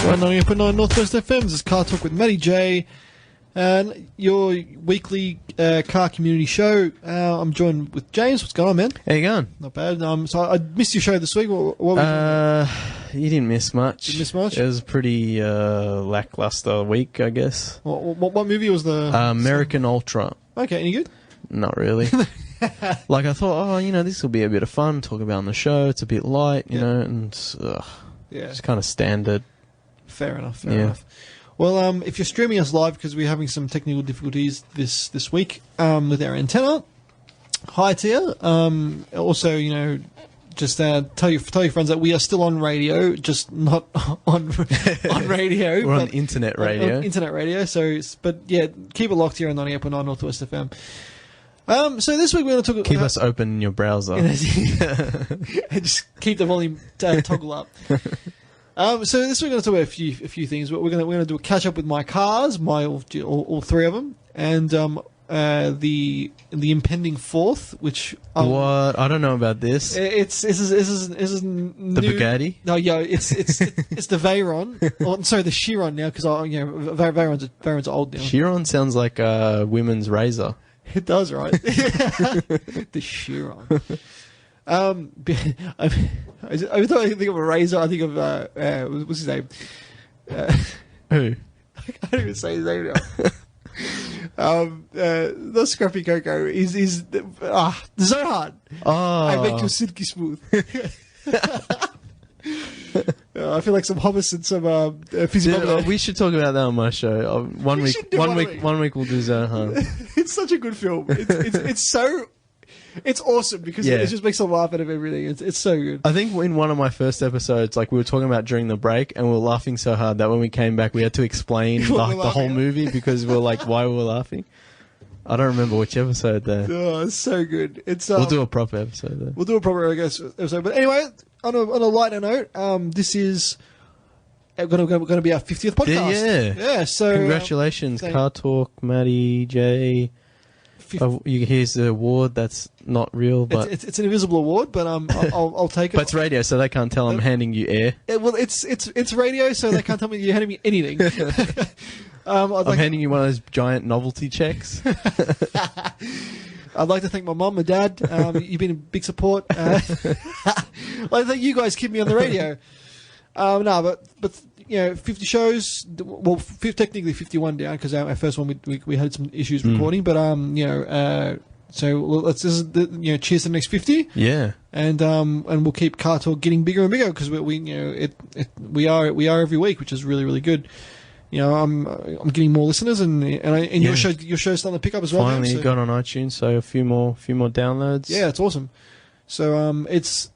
198.9 Northwest FM. This is CarTorque with Matty J, and your weekly car community show. I'm joined with James. What's going on, man? How you going? Not bad. So I missed your show this week. What were you didn't miss much. Didn't miss much? It was a pretty lackluster week, I guess. What movie was the... American Ultra. Okay, any good? Not really. Like, I thought, this will be a bit of fun, talk about on the show. It's a bit light, you know, and it's kind of standard. Fair enough. Well, if you're streaming us live, because we're having some technical difficulties this week with our antenna, hi to you. Also, just tell your friends that we are still on radio, just not on radio. We're on internet radio. On internet radio. But yeah, keep it locked here on 98.9 Northwest FM. So this week we're going to talk. Keep us open in your browser. And just keep the volume toggle up. So this week we're going to talk about a few things. We're going to do a catch up with my cars, all three of them, and the impending fourth, which what? I don't know about this. This is new. The Bugatti? No, yeah, it's the Veyron. Sorry, the Chiron now, because Veyrons are old now. Chiron sounds like a women's razor. It does, right? The Chiron. Every time I think of a razor, I think of what's his name? Who? I can't even say his name now. The Scruffy Coco is so hard. Oh. I make you silky smooth. I feel like some hummus and some physical. We should talk about that on my show. One week we'll do Zohan. It's such a good film. It's awesome because it just makes a laugh out of everything. It's so good. I think in one of my first episodes, like we were talking about during the break, and we were laughing so hard that when we came back, we had to explain the whole movie because we were like, why we were laughing. I don't remember which episode though. Oh, it's so good. We'll do a proper episode though. We'll do a proper episode. But anyway, on a lighter note, this is going to be our 50th podcast. Yeah. So congratulations, CarTorque, Matty J. Here's the award that's not real, but it's an invisible award, but I'll take it. But it's radio, so they can't tell I'm handing you air. Well, it's radio, so they can't tell me you're handing me anything. I'm handing you one of those giant novelty checks. I'd like to thank my mum and dad. You've been a big support. I'd like to thank you guys keeping me on the radio. But 50 shows. Well, technically 51 down because our first one we had some issues recording. But so let's cheers to the next 50. Yeah. And we'll keep CarTorque getting bigger and bigger because we are every week, which is really really good. I'm getting more listeners and your show's starting to pick up as well. Finally got on iTunes, so a few more downloads. Yeah, it's awesome. So it's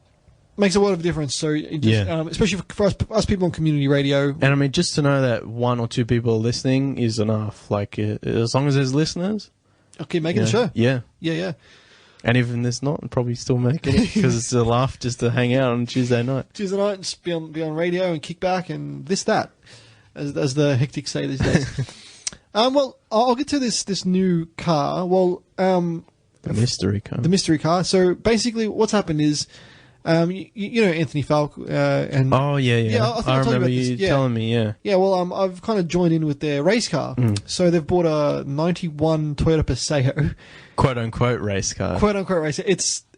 makes a lot of difference. So especially for us people on community radio. And I mean, just to know that one or two people are listening is enough. Like as long as there's listeners, I'll keep making the show. Yeah. And even there's not, I'll probably still making it because it's a laugh just to hang out on Tuesday night. And just be on radio and kick back and that. As the hectic say these days. Well, I'll get to this new car. Well, the mystery car. The mystery car. So basically, what's happened is, you know Anthony Falk and oh yeah. I remember you telling me. Yeah. Well, I've kind of joined in with their race car. So they've bought a '91 Toyota Paseo, quote unquote race car. Quote unquote race.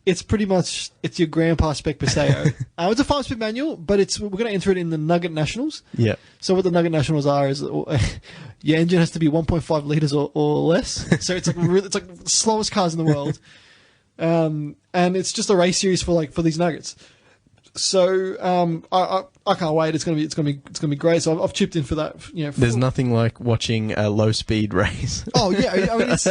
It's pretty much your grandpa spec Paseo. It's a 5-speed manual, but we're going to enter it in the Nugget Nationals. Yeah. So what the Nugget Nationals are is your engine has to be 1.5 liters or less. So it's like the slowest cars in the world, and it's just a race series for these Nuggets. So I can't wait. It's gonna be great. So I've chipped in for that. There's nothing like watching a low speed race. Oh yeah, I mean it's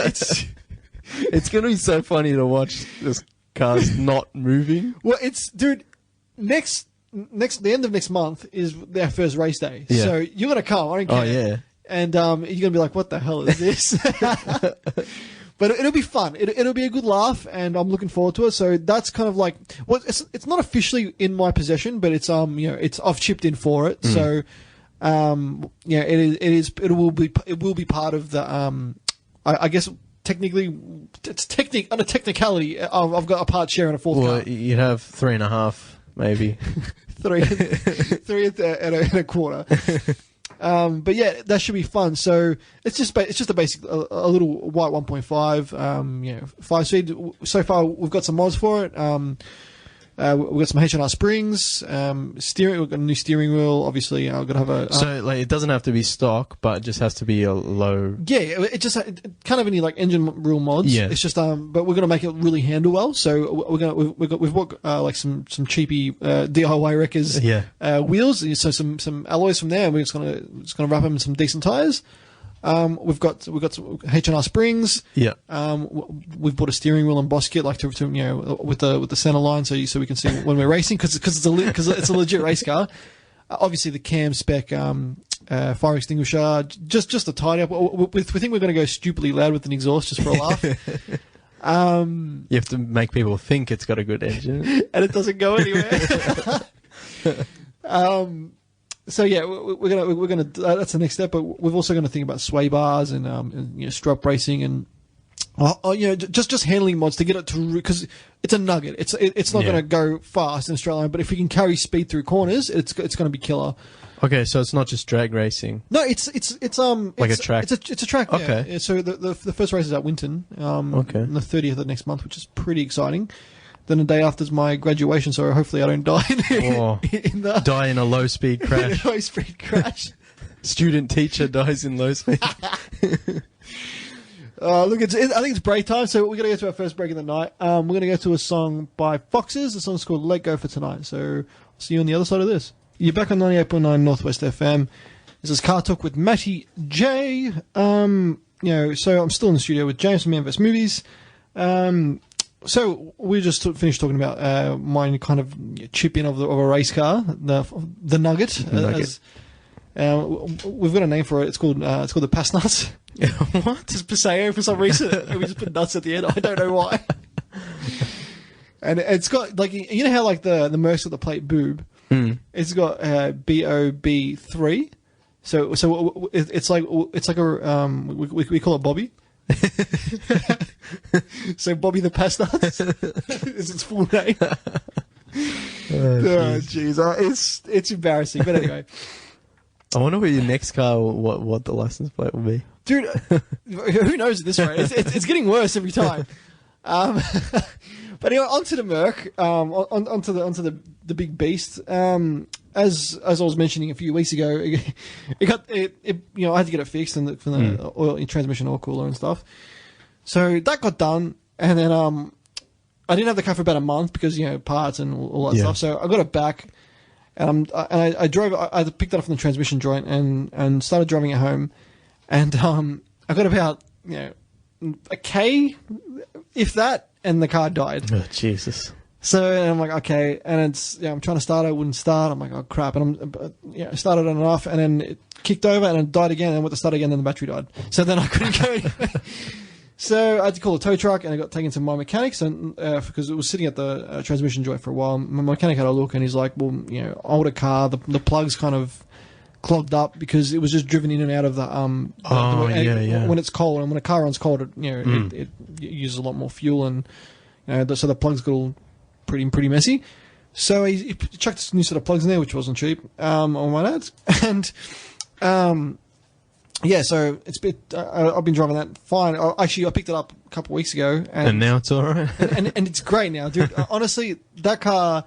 it's gonna be so funny to watch this car's not moving. Well, dude. The end of next month is their first race day. Yeah. So you're gonna come. I don't care. Oh yeah. And you're gonna be like, "What the hell is this?" But it'll be fun. It'll be a good laugh, and I'm looking forward to it. So that's kind of like, well, it's not officially in my possession, but it's I've chipped in for it. So it will be part of the I guess. Technically, on a technicality, I've got a part share in a fourth car. Well, you'd have 3.5, maybe. and a quarter. But yeah, that should be fun. So it's just a basic, a little white 1.5, 5-speed. So far, we've got some mods for it. We've got some H&R springs, steering. We've got a new steering wheel. Obviously, I've got to have a. So like, it doesn't have to be stock, but it just has to be a low. Yeah, it just kind of any like engine rule mods. Yeah. It's just but we're gonna make it really handle well. So we've bought like some cheapy DIY wreckers wheels. So some alloys from there. And we're just gonna wrap them in some decent tires. We've got some H&R springs. Yeah. We've bought a steering wheel and boss kit, like to with the center line, so we can see when we're racing, because it's a legit race car. Obviously the cam spec, fire extinguisher, just to tidy up. We think we're going to go stupidly loud with an exhaust just for a laugh. You have to make people think it's got a good engine, and it doesn't go anywhere. So yeah, we're gonna that's the next step. But we're also going to think about sway bars and strut bracing and just handling mods to get it to, because it's a Nugget. It's not going to go fast in a straight line, but if we can carry speed through corners, it's going to be killer. Okay, so it's not just drag racing. No, it's like a track. It's a track. Okay. Yeah. So the first race is at Winton. On the 30th of next month, which is pretty exciting. Then the day after is my graduation, so hopefully I don't die die in a low speed crash. Low speed crash. Student teacher dies in low speed. Look, I think it's break time, so we're going to go to our first break of the night. We're going to go to a song by Foxes. The song's called Let Go for Tonight. So I'll see you on the other side of this. You're back on 98.9 Northwest FM. This is CarTorque with Matty J. So I'm still in the studio with James from Man vs. Movies. So we just finished talking about my kind of chip in of a race car, the Nugget. We've got a name for it. It's called the Pass Nuts. What? It's Paseo for some reason. We just put nuts at the end. I don't know why. And it's got like, you know how like the Mercs got the plate boob. It's got BOB3. So it's like a we call it Bobby. So Bobby the Pass Nuts is its full name. Oh jeez, it's embarrassing. But anyway, I wonder what your next car, what the license plate will be. Dude, who knows at this rate? It's getting worse every time. But anyway, onto the Merc, onto the big beast. As I was mentioning a few weeks ago, I had to get it fixed from the oil transmission oil cooler and stuff. So that got done, and then I didn't have the car for about a month because parts and all that stuff. So I got it back, and I drove. I picked it up from the transmission joint and started driving it home, and I got about a K, if that, and the car died. Oh, Jesus. So I'm like, okay, and I'm trying to start it, wouldn't start. I'm like, oh crap, and I started on and off, and then it kicked over and it died again, and I went to start again, and the battery died. So then I couldn't go anywhere. So I had to call a tow truck, and I got taken to my mechanics, and because it was sitting at the transmission joint for a while. My mechanic had a look, and he's like, well, older car, the plugs kind of clogged up because it was just driven in and out of the when it's cold, and when a car runs cold, it uses a lot more fuel, and so the plugs got all pretty messy. So he chucked this new set of plugs in there, which wasn't cheap, on my dad's, and so it's I've been driving that fine. Actually, I picked it up a couple of weeks ago, and now it's all right. and it's great now, dude. Honestly, that car,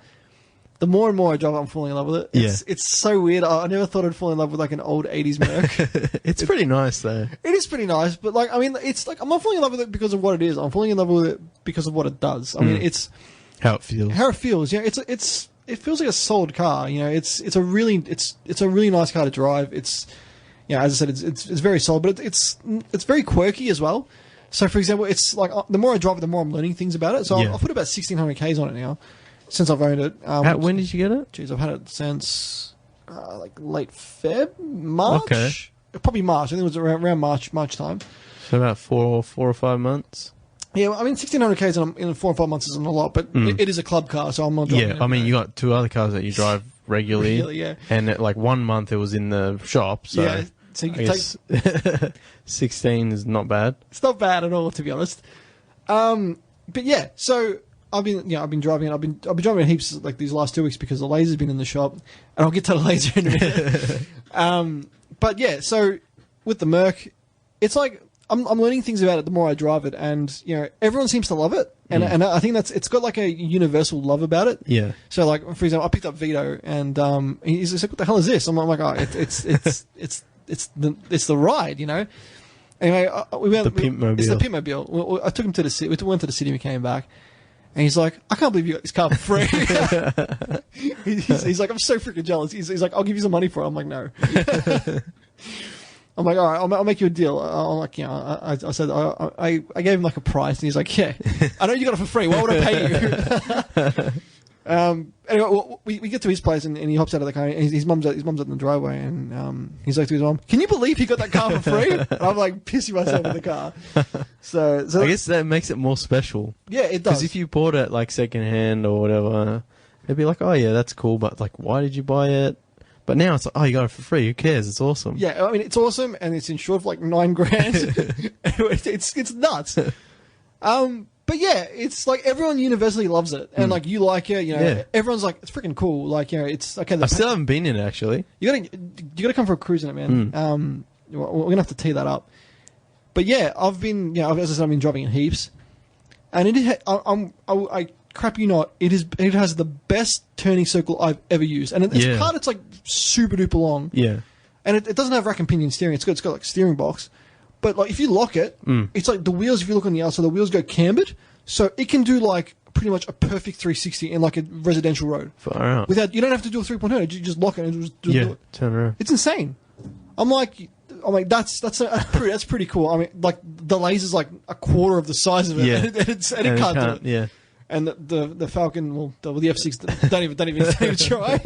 the more and more I drive it, I'm falling in love with it. It's so weird. I never thought I'd fall in love with like an old 80s Merc. It's pretty nice though. It is pretty nice, but like, I mean, it's like, I'm not falling in love with it because of what it is. I'm falling in love with it because of what it does. I mean, it's how it feels. How it feels. It feels like a solid car. It's a really nice car to drive. It's, as I said, it's very solid, but it's very quirky as well. So, for example, it's like the more I drive it, the more I'm learning things about it. So I've put about 1,600 Ks on it now since I've owned it. When did you get it? Jeez, I've had it since like late March. Okay. Probably March. I think it was around March time. So about 4 or 5 months. Yeah, I mean, 1,600 Ks in 4 or 5 months isn't a lot, but it is a club car, so I'm not driving it. I mean, you got 2 other cars that you drive regularly. Yeah. And like 1 month it was in the shop, so, yeah, so you can guess 16 is not bad. It's not bad at all, to be honest. But yeah, so I've been driving it. I've been driving it heaps like these last 2 weeks because the laser's been in the shop, and I'll get to the laser in a minute. But yeah, so with the Merc, it's like I'm learning things about it the more I drive it, and everyone seems to love it, and I think it's got like a universal love about it. Yeah. So like for example, I picked up Vito, and he's like, "What the hell is this?" I'm like, "Oh, it's the ride, Anyway, we went. The Pimpmobile. It's the Pimpmobile. I took him to the city. We went to the city. We came back, and he's like, "I can't believe you got this car for free." he's like, "I'm so freaking jealous." He's like, "I'll give you some money for it." I'm like, "No." I'm like, "All right, I'll make you a deal." I'm like, I said, I gave him like a price, and he's like, "Yeah, I know you got it for free. Why would I pay you?" Anyway, we get to his place, and he hops out of the car. And his mum's out in the driveway, and he's like to his mum, "Can you believe he got that car for free?" And I'm like pissing myself in the car. So I guess that makes it more special. Yeah, it does. Because if you bought it like second hand or whatever, it'd be like, "Oh yeah, that's cool," but like, why did you buy it? But now it's like, "Oh, you got it for free. Who cares? It's awesome." Yeah, I mean, it's awesome, and it's insured for like $9,000. it's nuts. But yeah, it's like everyone universally loves it, and like you like it. Everyone's like, it's freaking cool. Like it's okay. I still haven't been in it actually. You gotta come for a cruise in it, man. We're gonna have to tee that up. But yeah, I've been, as I said, I've been driving in heaps, and I crap you not, it has the best turning circle I've ever used, and it's a car that's like super duper long. Yeah, and it doesn't have rack and pinion steering. It's got like a steering box. But like if you lock it, it's like the wheels. If you look on the outside, the wheels go cambered, so it can do like pretty much a perfect 360 in like a residential road. Far out. You don't have to do a 3.0. You just lock it and just do it. Turn around. It's insane. I'm like that's pretty cool. I mean, like the laser's like a quarter of the size of it, and it can't do it. Yeah. And the Falcon, well, the F6 don't even try.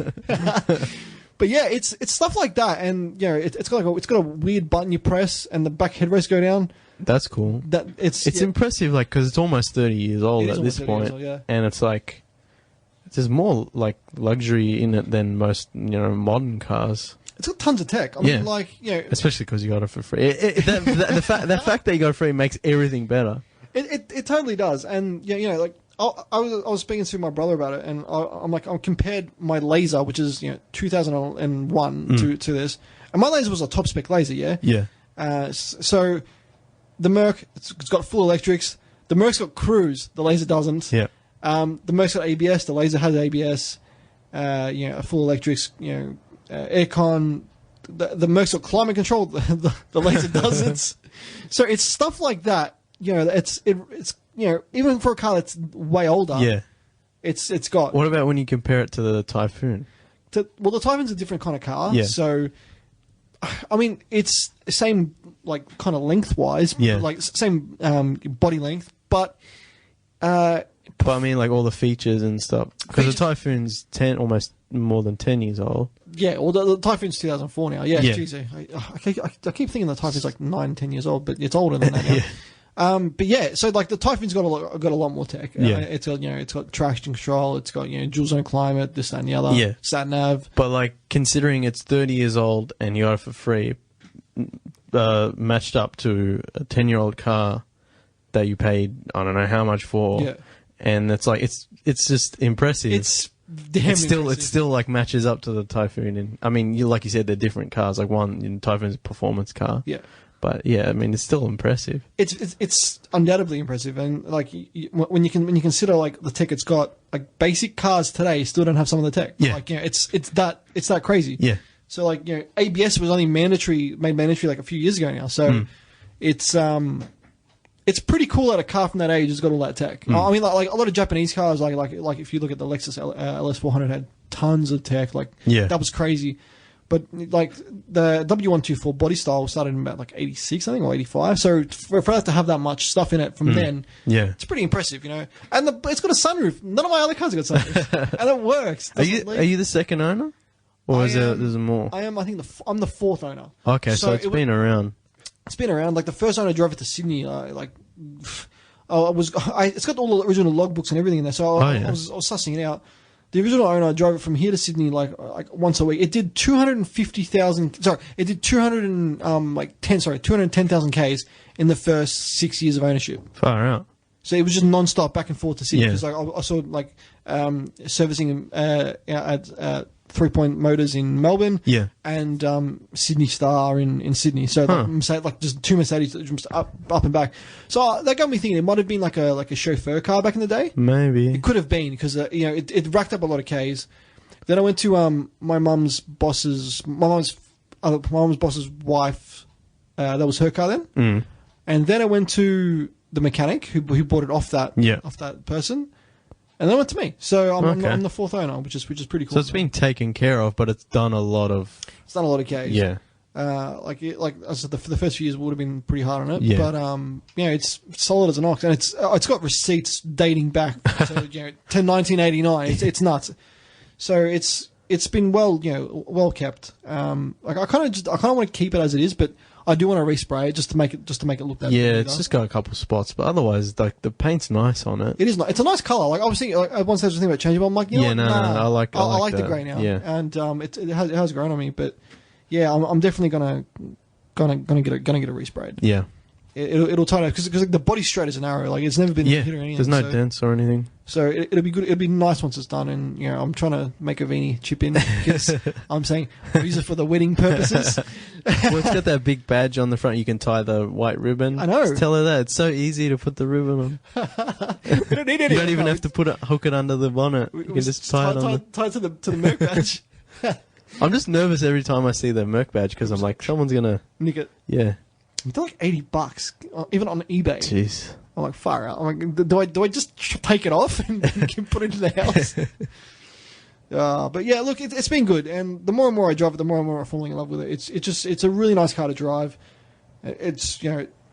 But yeah, it's stuff like that, and it's got a weird button you press, and the back headrests go down. That's cool. It's impressive, like because it's almost 30 years old at this point, and it's like there's more like luxury in it than most modern cars. It's got tons of tech. I mean, like especially because you got it for free. The fact that you got it free makes everything better. It totally does, and like. I was speaking to my brother about it, and I compared my laser, which is 2001 to this, and my laser was a top spec laser, so the Merc, it's got full electrics. The Merc's got cruise, the laser doesn't. Yeah. The Merc's got ABS, the laser has ABS. Full electrics, aircon. The Merc's got climate control, the laser doesn't. So it's stuff like that. It's even for a car that's way older, it's got. What about when you compare it to the Typhoon? The Typhoon's a different kind of car. Yeah. So, I mean, it's the same like kind of lengthwise, like same body length, but I mean, like all the features and stuff. Because the Typhoon's almost more than 10 years old. Yeah, well, the Typhoon's 2004 now. Yeah, geez, I keep thinking the Typhoon's like 9, 10 years old, but it's older than that now. But yeah, so like the Typhoon's got a lot more tech. It's got traction control. It's got dual zone climate, this, that, and the other. Sat nav. But like considering it's 30 years old and you got it for free, matched up to a 10-year-old car that you paid I don't know how much for, and it's like it's just impressive. It's impressive. It still like matches up to the Typhoon, and I mean, like you said, they're different cars. Like one Typhoon's a performance car. Yeah. But yeah, I mean, it's still impressive. It's undoubtedly impressive, and like when you consider like the tech it's got, like basic cars today still don't have some of the tech. Yeah, like it's that crazy. Yeah. So like ABS was only made mandatory like a few years ago now. So it's pretty cool that a car from that age has got all that tech. I mean, like a lot of Japanese cars, like if you look at the Lexus LS400 had tons of tech. Like that was crazy. But like the W124 body style started in about like 86, I think, or 85. So for that to have that much stuff in it from then, it's pretty impressive, And it's got a sunroof. None of my other cars have got sunroofs, and it works. Are you the second owner, or there's more? I am. I think I'm the fourth owner. Okay, so it's been around. It's been around. Like the first owner drove it to Sydney. It's got all the original logbooks and everything in there. So I was sussing it out. The original owner drove it from here to Sydney like once a week. It did 250,000. Sorry, it did 210,000 Ks in the first 6 years of ownership. Far out. So it was just non-stop back and forth to Sydney. Yeah. Because I saw like servicing at 3-point motors in Melbourne, and Sydney Star in Sydney. So like just two Mercedes just up and back. So that got me thinking it might have been like a chauffeur car back in the day. Maybe it could have been because it racked up a lot of Ks. Then I went to my mum's boss's wife. That was her car then, and then I went to the mechanic who bought it off that person. And then it went to me. So I'm the fourth owner, which is pretty cool. So it's been taken care of, but it's done a lot of... It's done a lot of Ks. Yeah. Like I said, the first few years would have been pretty hard on it. Yeah. But, it's solid as an ox. And it's got receipts dating back to, 1989. It's nuts. So it's been well kept. Like I kind of want to keep it as it is, but I do want to respray it just to make it look that. Yeah, it's just got a couple spots, but otherwise, like the paint's nice on it. It is nice. It's a nice color. Like obviously, I once had to think about changing, but I'm like, I like the grey now. Yeah, and it has grown on me, but yeah, I'm definitely gonna get it resprayed. Yeah, it'll tighten up because like, the body's straight as an arrow. Like it's never been hit or anything. There's no dents or anything. So it'll be good. It'll be nice once it's done. And I'm trying to make a Vini chip in because I'm saying I'll use it for the wedding purposes. Well, it's got that big badge on the front. You can tie the white ribbon. I know. Just tell her that it's so easy to put the ribbon on. We don't need it. You don't even have to hook it under the bonnet. You can just tie it on. Tie it to the Merc badge. I'm just nervous every time I see the Merc badge because I'm like, someone's gonna nick it. Yeah. They're like $80, even on eBay. Jeez. I'm like, far out. I'm like, do I just take it off and put it in the house? But yeah, look, it's been good, and the more and more I drive it, the more and more I'm falling in love with it. It's a really nice car to drive. It's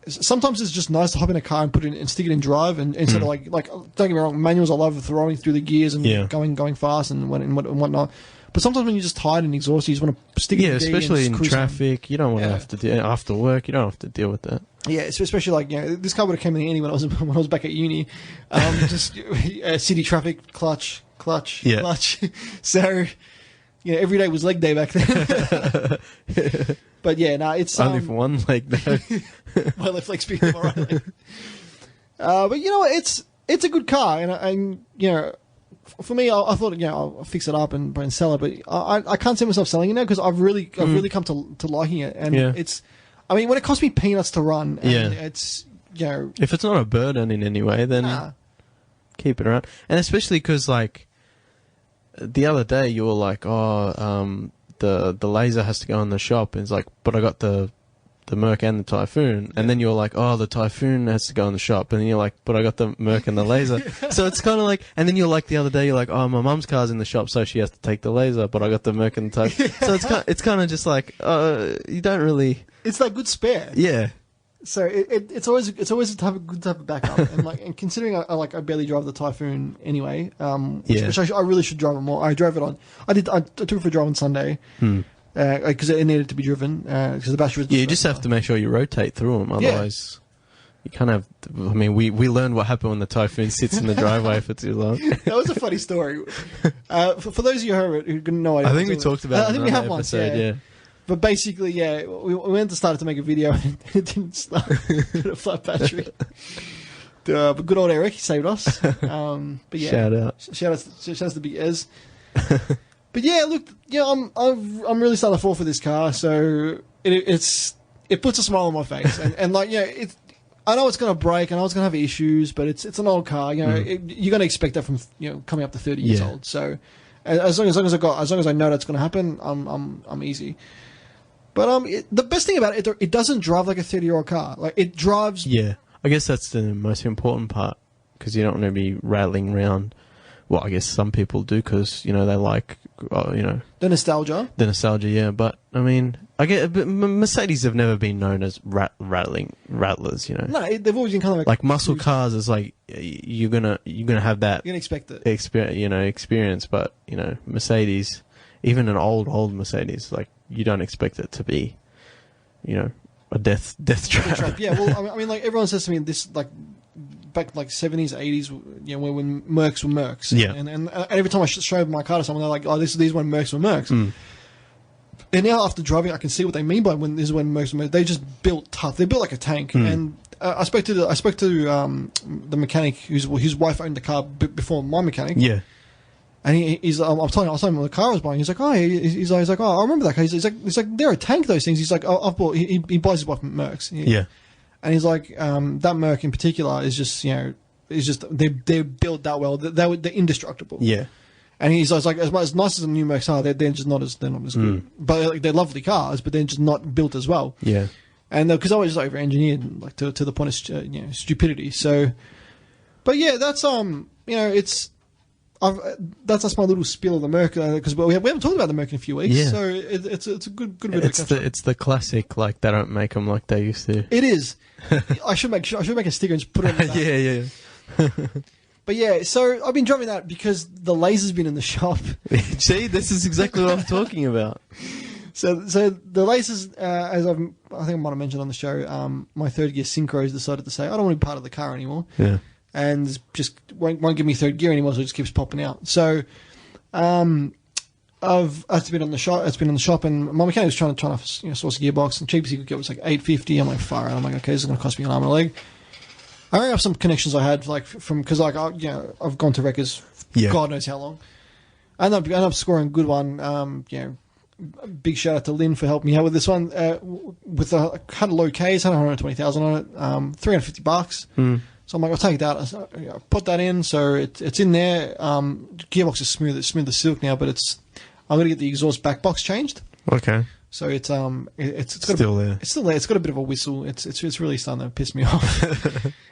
sometimes it's just nice to hop in a car and put it in, and stick it in drive, and instead of like don't get me wrong, manuals I love throwing through the gears and going fast and whatnot. But sometimes when you're just tired and exhausted, you just want to stick it in the especially in traffic. You don't want to have to deal after work. You don't have to deal with that. Yeah, especially like this car would have came in handy when I was back at uni. Just city traffic, clutch. So every day was leg day back then. But it's only for one leg though. My left leg's being all right. But it's a good car, and for me, I thought I'll fix it up and sell it, but I can't see myself selling it now because I've really come to liking it, and it's. I mean, when it costs me peanuts to run, and it's if it's not a burden in any way, then keep it around. And especially because like the other day you were like, the laser has to go in the shop, and it's like, but I got the Merc and the Typhoon, and then you're like, the Typhoon has to go in the shop, and then you're like, but I got the Merc and the laser. So it's kind of like, and then you're like the other day, you're like, my mum's car's in the shop, so she has to take the laser, but I got the Merc and the Typhoon. So it's kind of just like, you don't really. It's like good spare. Yeah. So it's always good to have a backup, and considering I barely drive the Typhoon anyway, which I really should drive it more. I drove it on. I took it for a drive on Sunday. Because it needed to be driven because the battery was... Yeah, you just have to make sure you rotate through them, otherwise you can't have... I mean, we learned what happened when the Typhoon sits in the driveway for too long. That was a funny story. For those of you who didn't know... I think we talked about it. I think we have once, yeah. But basically, we went to start to make a video and it didn't start with a flat battery. But good old Eric, he saved us. But yeah, shout out to Big Ez. But yeah, look, I'm really starting to fall for this car. So it puts a smile on my face, and like I know it's going to break, I know it's going to have issues, but it's an old car. You're going to expect that from coming up to 30 years old. So as long as I know that's going to happen, I'm easy. But the best thing about it doesn't drive like a 30-year-old car. Like it drives. Yeah, I guess that's the most important part because you don't want to be rattling around. Well, I guess some people do because they like the nostalgia. The nostalgia, yeah. But I mean, but Mercedes have never been known as rattlers. No, they've always been kind of like muscle cars. Is like you're gonna have that. You're gonna expect it. Experience, but Mercedes, even an old Mercedes, like you don't expect it to be, a death trap. Yeah, well, I mean, like everyone says to me, this like. Back like 70s, 80s, when Mercs were Mercs. Yeah. And every time I show my car to someone, they're like, these when Mercs were Mercs. And now after driving, I can see what they mean by when Mercs were Mercs. They just built tough. They built like a tank. And I spoke to the mechanic whose wife owned the car before my mechanic. Yeah. And he's I was telling him the car I was buying. He's like, oh, he's like, oh, I remember that car. He's like, they're a tank, those things. He's like, oh, I've bought. He buys his wife Mercs. Yeah. And he's like, that Merc in particular is just, is just they're built that well. They're indestructible. Yeah. And he's like, as nice as the new Mercs are, they're just not as good. But like, they're lovely cars, but they're just not built as well. Yeah. And because I was just over-engineered, like to the point of stupidity. So, but yeah, that's it's. That's my little spiel of the Merc, because we haven't talked about the Merc in a few weeks, yeah. so it's a good bit of catch up. It's the classic, like they don't make them like they used to. It is. I should make a sticker and just put it on the back. Yeah. But yeah, so I've been driving that because the laser's been in the shop. See, this is exactly what I'm talking about. So the lasers, as I think I might have mentioned on the show, my third gear synchros decided to say I don't want to be part of the car anymore. Yeah. And just won't give me third gear anymore, so it just keeps popping out. So, it's been on the shop, and my mechanic was trying to source a gearbox, and cheapest he could get was like $850. I'm like, far out. I'm like, okay, this is going to cost me an arm and a leg. I rang up some connections I had, like because I've gone to Wreckers, God knows how long. I ended up scoring a good one. Big shout out to Lynn for helping me out with this one. Had a low case, had 120,000 on it, $350. So I'm like, I'll take that. I put that in, so it's in there. Gearbox is smooth as silk now, but I'm gonna get the exhaust back box changed. Okay. So it's still there. It's still there. It's got a bit of a whistle. It's really starting to piss me off.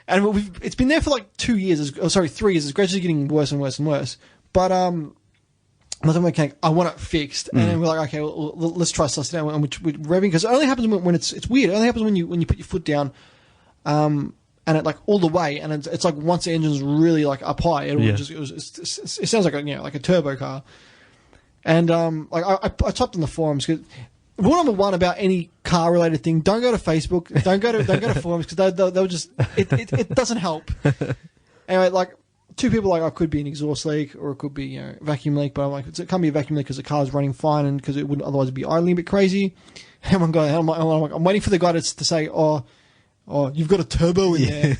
And it's been there for like 3 years. It's gradually getting worse and worse and worse. But another mechanic, I want it fixed, and then we're like, okay, well, let's try suss it out. And we're revving, because it only happens when it's weird. It only happens when you put your foot down. And it like all the way, and it's like once the engine's really like up high, it sounds like a turbo car. And I typed in the forums, because rule number one about any car related thing: don't go to Facebook, don't go to forums, because they'll just it doesn't help. Anyway, like two people like, I could be an exhaust leak or it could be vacuum leak, but I'm like, it can't be a vacuum leak because the car's running fine and because it would otherwise be idling a bit crazy. And I'm waiting for the guy to say, oh, you've got a turbo in there.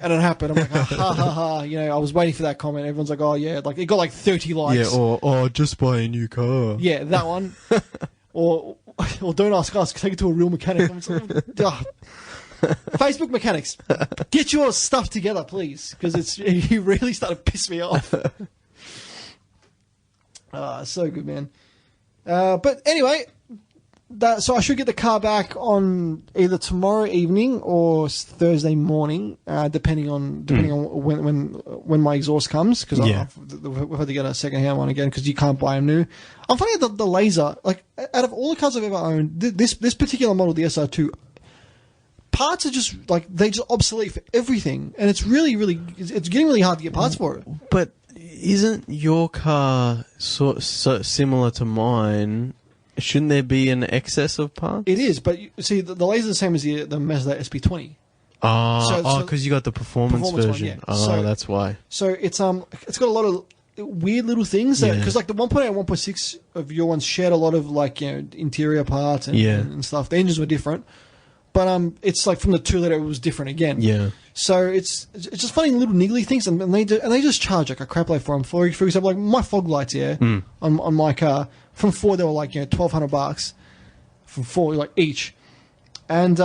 And it happened. I'm like, ha. I was waiting for that comment. Everyone's like, oh, yeah. Like, it got like 30 likes. Yeah, or just buy a new car. Yeah, that one. or don't ask us, take it to a real mechanic. I'm like, Facebook mechanics, get your stuff together, please. Because you really started to piss me off. So good, man. But anyway... So I should get the car back on either tomorrow evening or Thursday morning, depending on when my exhaust comes, because we've had to get a second-hand one again because you can't buy them new. I'm finding that the laser, like out of all the cars I've ever owned, this particular model, the SR2, parts are just like they're just obsolete for everything, and it's really it's getting really hard to get parts for it. But isn't your car so similar to mine? Shouldn't there be an excess of parts? It is, but see, the laser is the same as the Mazda SP20. Because you got the performance version. One, yeah. That's why. So it's got a lot of weird little things because like the 1.8 and 1.6 of your ones shared a lot of like interior parts and stuff. The engines were different, but it's like from the 2-liter it was different again. Yeah. So it's just finding little niggly things, and they just charge like a crap load for them. For example, like my fog lights on my car. From Ford, they were like $1,200 from Ford, like each, and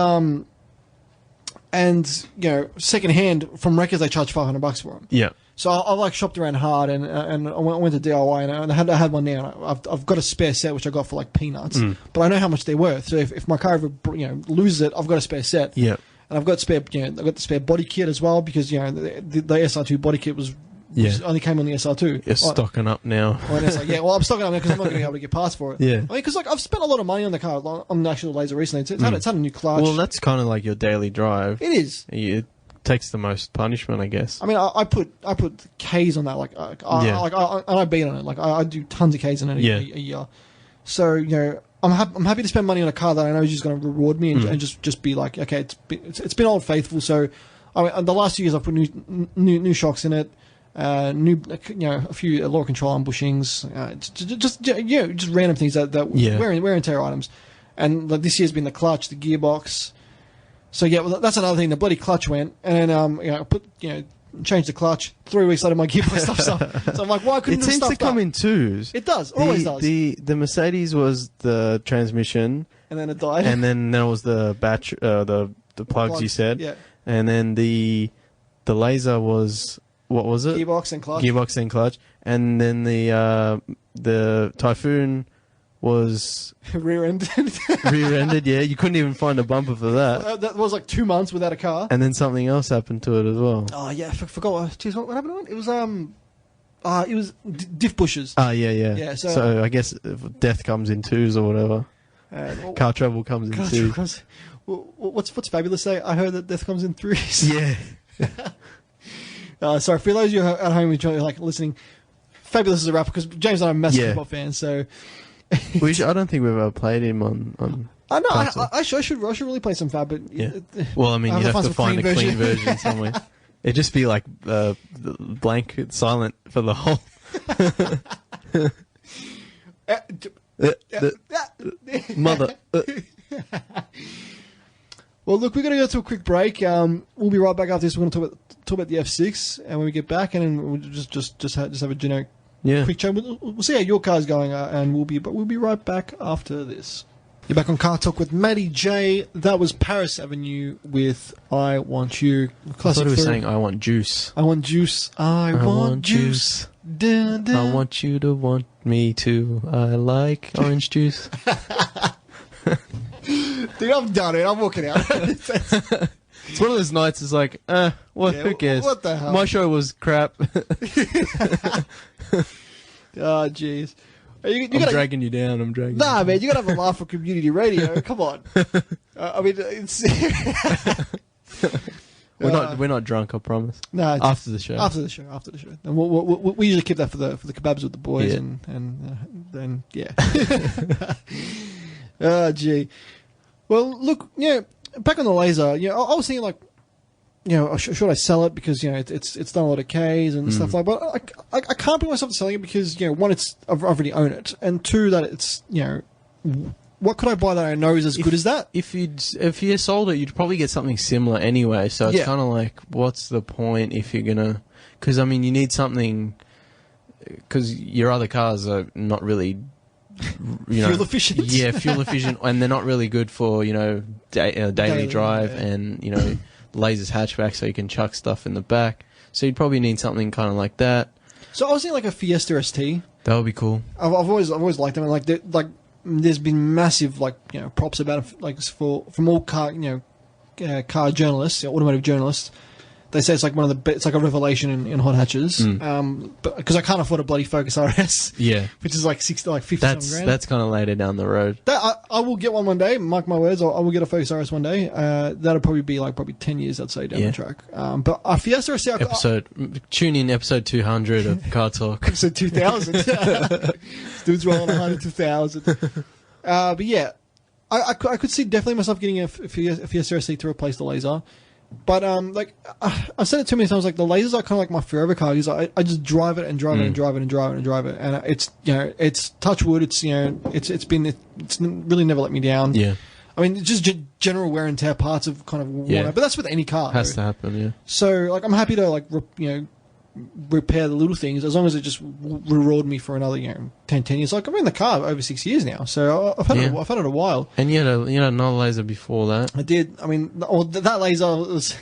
second hand from Wreckers they charge $500 for them. Yeah. So I like shopped around hard, and I went to DIY, and I had one now. And I've got a spare set which I got for like peanuts, but I know how much they're worth. So if my car ever loses it, I've got a spare set. Yeah. And I've got the spare body kit as well, because the SR2 body kit was. Only came on the SR2. You're stocking up now. I'm stocking up now because I'm not going to be able to get parts for it. Yeah. I mean, because like I've spent a lot of money on the car, on the actual laser recently. It's had a new clutch. Well, that's kind of like your daily drive. It is. It takes the most punishment, I guess. I mean, I put Ks on that. I beat on it. Like I do tons of Ks on it a year. So I'm happy to spend money on a car that I know is just going to reward me and just be like, okay, it's been Old Faithful. So I mean, the last 2 years I've put new shocks in it. A few lower control arm bushings, just random things that wear and tear items. And like this year's been the clutch, the gearbox, So yeah, well, that's another thing. The bloody clutch went, and then changed the clutch. 3 weeks later, my gearbox stuff's up. So I'm like, why couldn't it seems to come in twos? It does, always does. The Mercedes was the transmission, and then it died. And then there was the battery, the plugs you said, yeah. And then the laser was, what was it? Gearbox and clutch. And then the Typhoon was rear-ended. Yeah, you couldn't even find a bumper for that. That was like 2 months without a car. And then something else happened to it as well. Oh yeah, I forgot. What happened to it? It was diff bushes. Yeah. So I guess death comes in twos or whatever. Car trouble comes in twos. What's Fabulous say? I heard that death comes in threes. Yeah. Sorry for those of you at home who are like listening. Fabulous is a rapper because James and I are massive hip hop fans. So I don't think we've ever played him on. I know. I should really play some Fab, but yeah. Well, I mean, you have to find a clean version somewhere. It'd just be like blank, silent for the whole. Mother. Well, look, we're going to go to a quick break. We'll be right back after this. We're going to talk about the F6, and when we get back, and then we'll just have a generic quick chat. We'll see how your car's going, and we'll be right back after this. You're back on Car Talk with Matty J. That was Paris Avenue with I Want You. Classic. I thought he was saying I want juice. I want juice. I want juice. Dun, dun. I want you to want me too. I like orange juice. Dude, I'm done it. I'm walking out. It's one of those nights. It's like, who cares? What the hell? My show was crap. Oh, jeez. I'm dragging you down. I'm dragging. Nah, man, you gotta have a laugh for community radio. Come on. I mean, it's. We're not drunk. I promise. No, after the show. After the show. And we usually keep that for the kebabs with the boys, and then yeah. Oh, gee. Well, look, back on the laser. I was thinking like, should I sell it because it's done a lot of Ks and stuff like. But I can't bring myself to selling it because one, I've already own it, and two, that it's what could I buy that I know is as good as that? If you sold it, you'd probably get something similar anyway. So it's kind of like, what's the point if you're gonna? Because I mean, you need something. Because your other cars are not really. Fuel efficient. Yeah, fuel efficient, and they're not really good for daily drive and lasers hatchback, so you can chuck stuff in the back. So you'd probably need something kind of like that. So I was thinking like a Fiesta ST. That would be cool. I've always liked them, and there's been massive props about it, from all car car journalists, automotive journalists. They say it's like it's like a revelation in hot hatches. But because I can't afford a bloody Focus RS, which is like 50 grand. That's kind of later down the road. I will get one one day. Mark my words. I will get a Focus RS one day. That'll probably be probably 10 years, I'd say, down the track. But a Fiesta ST. Tune in episode 200 of Car Talk. Episode 2000. Dude's rolling 100 to 1,000. But yeah, I could see definitely myself getting a Fiesta ST to replace the laser. But I've said it too many times. Like the lasers are kind of like my forever car because I just drive it and drive it and drive it and drive it and drive it, and it's touch wood. It's it's really never let me down. Yeah, I mean it's just general wear and tear parts of kind of worn out, but that's with any car. Has to happen. Yeah. So I'm happy to repair the little things as long as it just reward me for another 10 years. Like I'm in the car over 6 years now, so I've had it a while. And you had another laser before that. I did. I mean, that laser was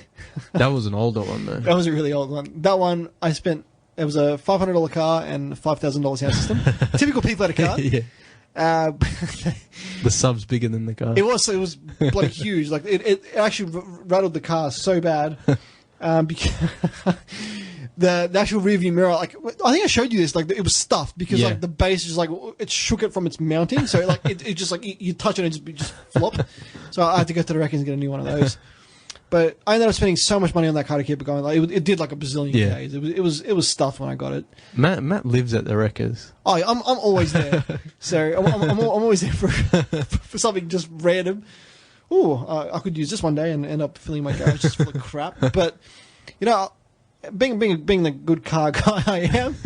that was an older one though. That was a really old one. That one I spent. It was a $500 car and $5,000 sound system. Typical people at a car. Yeah. The sub's bigger than the car. It was bloody huge. Like it actually rattled the car so bad. Because the actual rearview mirror, I think I showed you this. It was stuffed because the base is it shook it from its mounting. So it just you touch it and it just flop. So I had to go to the Wreckers and get a new one of those. But I ended up spending so much money on that car to keep it going. It did like a bazillion Ks. It was stuffed when I got it. Matt lives at the Wreckers. Oh, I'm always there. So I'm always there for something just random. I could use this one day and end up filling my garage just full of crap. But being the good car guy I am,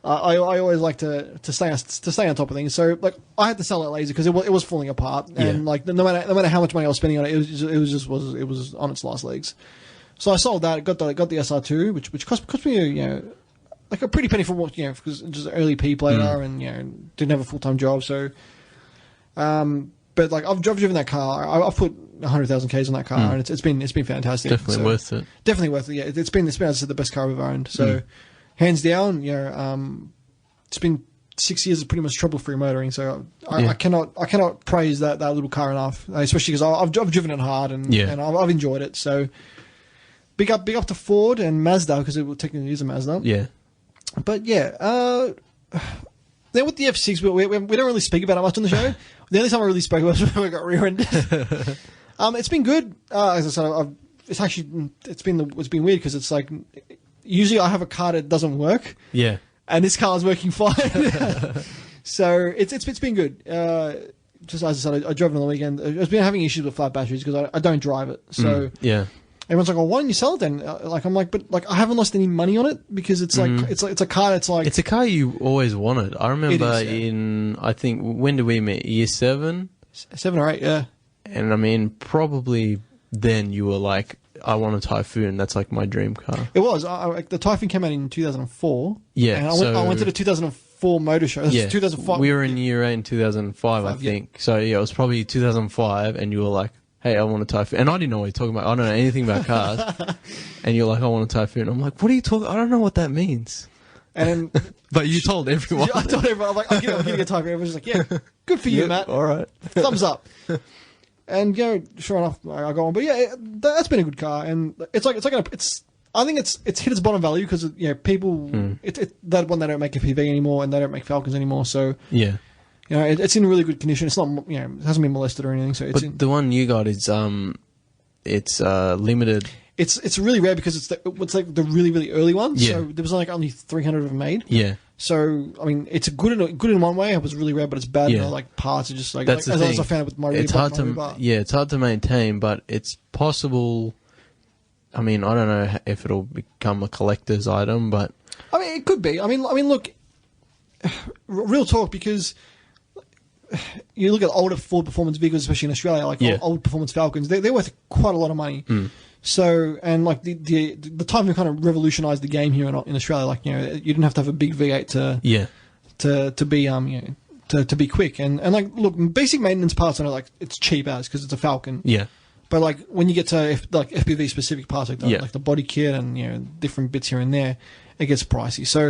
I always like to stay on top of things. So like I had to sell that laser because it was falling apart, and like no matter how much money I was spending on it, it was on its last legs. So I sold that. Got the SR2, which cost me like a pretty penny for what because just an early P player and didn't have a full-time job. So, but like I've driven that car. I've put 100,000 Ks on that car, and it's been fantastic. Definitely worth it. Definitely worth it. Yeah, it's been as I said, the best car I've ever owned. So, hands down, it's been 6 years of pretty much trouble-free motoring. So I cannot praise that little car enough, especially because I've driven it hard and I've enjoyed it. So, big up to Ford and Mazda because it technically is a Mazda. Yeah. But then with the F6, we don't really speak about it much on the show. The only time I really spoke about it was when we got rear-ended. It's been good. As I said, it's been weird because it's like usually I have a car that doesn't work. Yeah. And this car is working fine. So it's been good. Just as I said, I drove it on the weekend. I've been having issues with flat batteries because I don't drive it. So everyone's like, "Oh, why don't you sell it then?" I'm like, "But like, I haven't lost any money on it because it's like it's a car that's like it's a car you always wanted." I remember I think when did we meet? Year 7, 7 or 8, yeah. And I mean, probably then you were like, "I want a Typhoon. That's like my dream car." It was. The Typhoon came out in 2004. Yeah, and I went to the 2004 motor show. Yeah, 2005. We were in year 8 in 2005, I think. Yeah. So yeah, it was probably 2005, and you were like, "Hey, I want a Typhoon." And I didn't know what you're talking about. I don't know anything about cars. And you're like, "I want a Typhoon." I'm like, "What are you talking? I don't know what that means." And then, but you told everyone. I told everyone. I'm like, "I'm getting a Typhoon." Everyone's just like, "Yeah, good for you, Matt. All right, thumbs up." And sure enough, I go on. But yeah, that's been a good car, and I think it's hit its bottom value because people that one they don't make a PV anymore, and they don't make Falcons anymore. So yeah. It's in really good condition. It's not, it hasn't been molested or anything. So the one you got is it's limited. It's really rare because it's like the really really early ones. Yeah. So there was like only 300 of them made. Yeah. So I mean, it's good in one way. It was really rare, but it's bad. Yeah. Like parts are just like that's like, the as thing. I found with my. It's hard to it's hard to maintain, but it's possible. I mean, I don't know if it'll become a collector's item, but I mean, it could be. I mean, look, real talk because. You look at older Ford performance vehicles, especially in Australia, like old performance Falcons. They're worth quite a lot of money. So, and like the time we kind of revolutionised the game here in Australia, like you didn't have to have a big V8 to be quick. And like look, basic maintenance parts on it, like it's cheap as because it's a Falcon. Yeah. But like when you get to FPV specific parts, like the body kit and different bits here and there. It gets pricey. So, I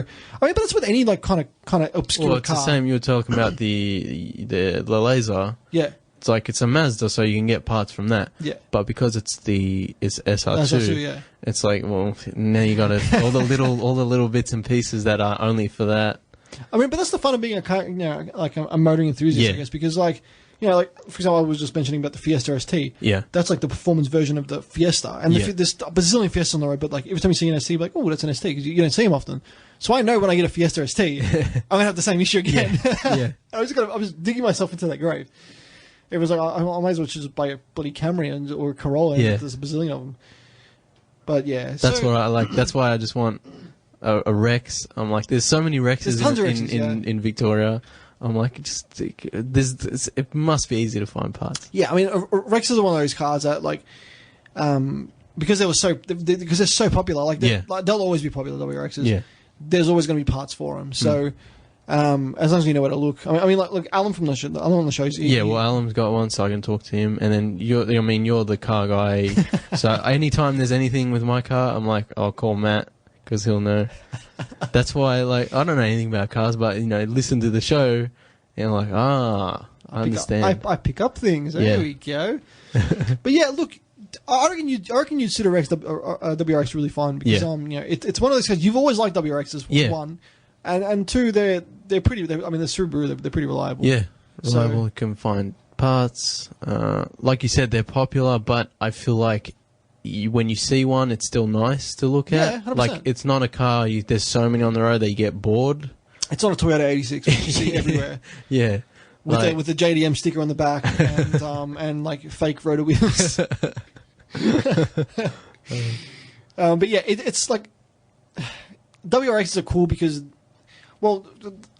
mean, but that's with any like kind of obscure car. Well, it's the same. You were talking about the laser. Yeah. It's like it's a Mazda, so you can get parts from that. Yeah. But because it's SR2, it's like, well, now you got all the little bits and pieces that are only for that. I mean, but that's the fun of being a car, like a motoring enthusiast, I guess, because like. Like, for example, I was just mentioning about the Fiesta ST. Yeah. That's like the performance version of the Fiesta. And there's a bazillion Fiestas on the road, but like every time you see an ST, you're like, oh, that's an ST, because you don't see them often. So I know when I get a Fiesta ST, I'm going to have the same issue again. Yeah. I was digging myself into that grave. It was like, I might as well just buy a bloody Camry or a Corolla, and there's a bazillion of them. But yeah. That's what I like. That's why I just want a Rex. I'm like, there's so many Rexes in Victoria. I'm like, it must be easy to find parts. Yeah, I mean, Rexes are one of those cars that, like, because they're so popular, like, they'll always be popular, WRXs. Yeah. There's always going to be parts for them. So, as long as you know where to look. I mean, like, look, Alan from Alan on the shows. Well, Alan's got one, so I can talk to him. And then you're the car guy. So anytime there's anything with my car, I'm like, I'll call Matt. Because he'll know. That's why, like, I don't know anything about cars, but listen to the show, and I'm like, I understand. I pick up things. There we go. But yeah, look, I reckon you'd consider WRX really fun because it's one of those cars you've always liked WRXs. One, and two, they're pretty. I mean, the Subaru, they're pretty reliable. Yeah, reliable. So, you can find parts. Like you said, they're popular, but I feel like. When you see one, it's still nice to look at. 100%. Like, it's not a car, there's so many on the road that you get bored. It's not a Toyota 86, which you see everywhere. Yeah. With the JDM sticker on the back and like fake rotor wheels. But yeah, it's like WRXs are cool because Well,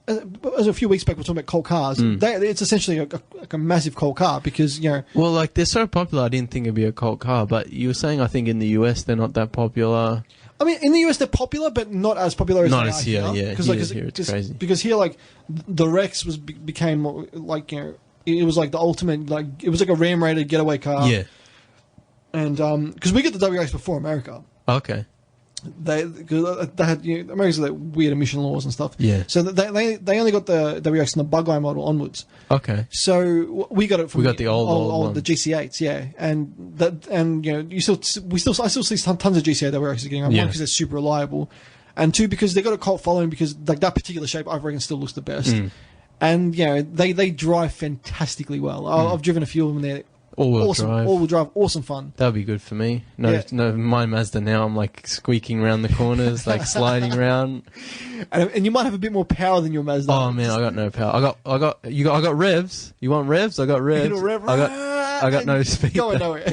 as a few weeks back, we were talking about coal cars. It's essentially a massive coal car because, you know... Well, like, they're so popular, I didn't think it'd be a cult car, but you were saying, I think, in the US, they're not that popular. I mean, in the US, they're popular, but not as popular as not they as are here, here. Yeah. Here it's crazy. Because here, like, the Rex became, like, you know, it was like the ultimate, like, it was like a Ram-rated getaway car. Yeah. And, because we get the WRX before America. Okay. They had, you know, America's like weird emission laws and stuff. Yeah. So they only got the WRX and the Bug Eye model onwards. Okay. So we got it from the old the GC8s, yeah. And you know, I still see tons of GC8 WRXs getting on. One, because they're super reliable, and two, because they got a cult following because like that particular shape I reckon still looks the best. And you know, they drive fantastically well. I've driven a few of them there. All-wheel drive, awesome fun. That would be good for me. No, my Mazda now, I'm like squeaking around the corners, like sliding around. And you might have a bit more power than your Mazda. Oh man, I got no power. I got revs. You want revs? I got revs. I got no speed. Going nowhere.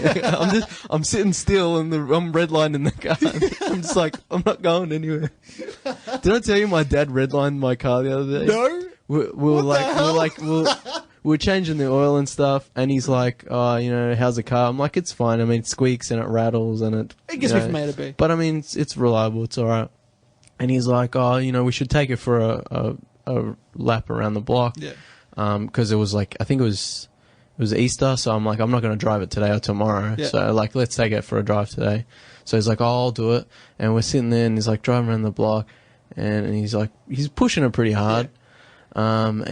I'm sitting still and I'm redlining the car. I'm just like, I'm not going anywhere. Did I tell you my dad redlined my car the other day? No. We're changing the oil and stuff, and he's like, "Oh, you know, how's the car?" I'm like, "It's fine. I mean, it squeaks and it rattles and it gets me from A to B. But I mean, it's reliable. It's all right." And he's like, "Oh, you know, we should take it for a lap around the block." Yeah. Because it was like, I think it was Easter, so I'm like, I'm not going to drive it today or tomorrow. Yeah. So like, let's take it for a drive today. So he's like, "Oh, I'll do it." And we're sitting there, and he's like driving around the block, and he's like, he's pushing it pretty hard. Yeah.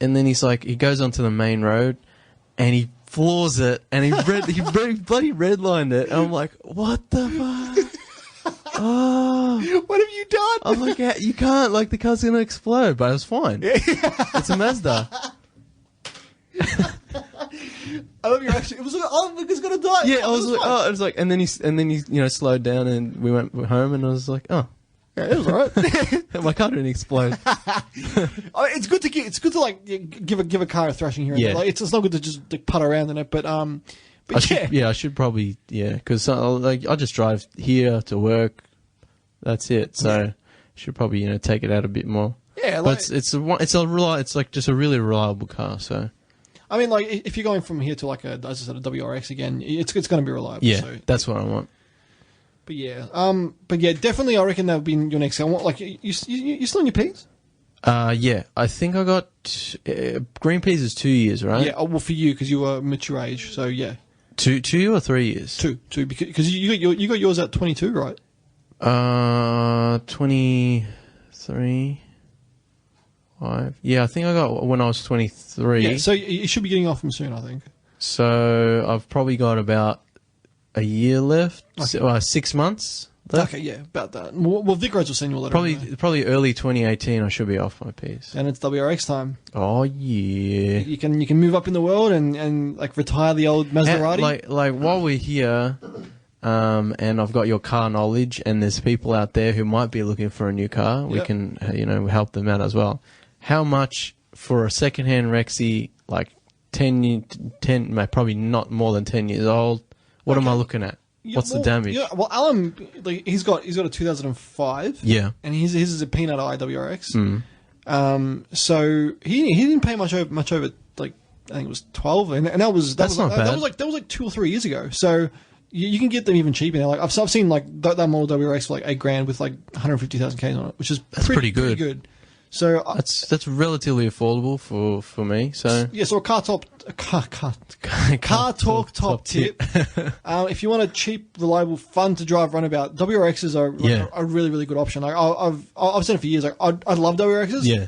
And then he's like, he goes onto the main road, and he floors it, and he bloody redlined it. And I'm like, what the fuck? Oh, what have you done? I'm like, yeah, you can't, like, the car's gonna explode, but it was fine. It's a Mazda. I love your action. It was like, oh, look, it's gonna die. Yeah, I was like, oh, it was like, and then he you know, slowed down, and we went home, and I was like, oh. Yeah, it was alright. My car didn't explode. It's good to like give a car a thrashing here. Yeah. Like, it's not good to just like, putt around in it, but I should probably because like I just drive here to work. That's it. So I should probably, you know, take it out a bit more. Yeah, like, but it's like just a really reliable car. So I mean, like if you're going from here to like as I said, a WRX again, it's going to be reliable. Yeah, so. That's what I want. But yeah, definitely. I reckon that would be your next. I want like you still on your P's? Yeah, I think I got green P's is 2 years, right? Yeah, well for you because you were mature age, so yeah. 2 or 3 years? Two because you got yours at 22, right? 23. 5. Yeah, I think I got when I was 23. Yeah, so you should be getting off them soon, I think. So I've probably got about a year left, 6 months left. Okay, yeah, about that. Well, Vic Rhodes will send you a letter. Probably early 2018. I should be off my P's. And it's WRX time. Oh yeah. You can move up in the world and like retire the old Maserati. And, like while we're here, and I've got your car knowledge, and there's people out there who might be looking for a new car. We can help them out as well. How much for a secondhand Rexy, like 10, probably not more than 10 years old? What am I looking at? What's the damage? Yeah, well, Alan, like, he's got a 2005. Yeah, and his is a peanut IWRX. So he didn't pay much over like I think it was 12, and that was not bad. That was like 2 or 3 years ago. So you can get them even cheaper now. Like I've seen like that model WRX for like $8,000 with like 150,000 Ks on it, which is pretty good. So that's relatively affordable for me. So yeah, so a CarTorque top tip. If you want a cheap, reliable, fun to drive runabout, WRXs are a really, really good option. Like I've said it for years. Like I love WRXs. Yeah,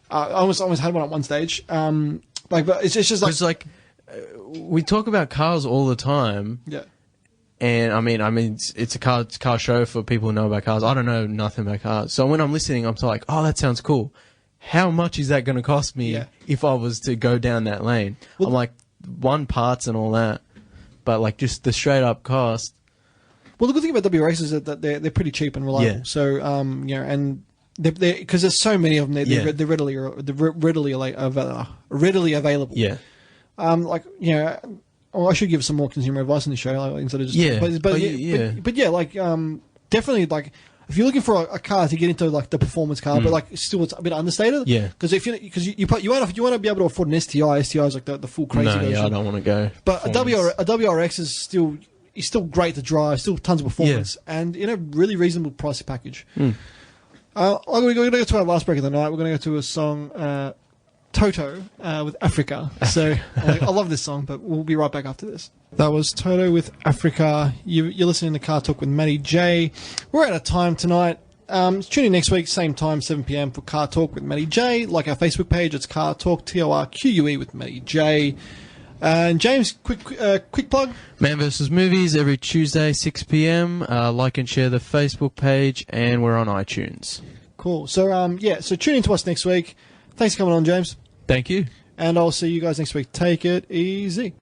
I almost had one at one stage. But it's just like, it's like we talk about cars all the time. Yeah. And I mean, it's a car show for people who know about cars. I don't know nothing about cars. So when I'm listening, I'm like, oh, that sounds cool. How much is that going to cost me if I was to go down that lane? Well, I'm like, parts and all that, but like just the straight up cost. Well, the good thing about WRX is that they're pretty cheap and reliable. Yeah. So and they because there's so many of them, they're readily available. Yeah. Like I should give some more consumer advice on the show, like, instead of just. Yeah. But yeah, like definitely like if you're looking for a car to get into like the performance car, but like still it's a bit understated. Yeah. Because you want to be able to afford an STI. STI is like the full crazy version. Yeah, I don't want to go. But a WRX is still great to drive. Still tons of performance and in a really reasonable price package. We're going to go to our last break of the night. We're going to go to a song. Toto with Africa. So I love this song, but we'll be right back after this. That was Toto with Africa. You're listening to Car Talk with Matty J. We're out of time tonight. Tune in next week, same time, 7 p.m. for Car Talk with Matty J. Like our Facebook page, it's Car Talk, TORQUE with Matty J. And James, quick plug. Man vs. Movies every Tuesday, 6 p.m. Like and share the Facebook page, and we're on iTunes. Cool. So so tune in to us next week. Thanks for coming on, James. Thank you. And I'll see you guys next week. Take it easy.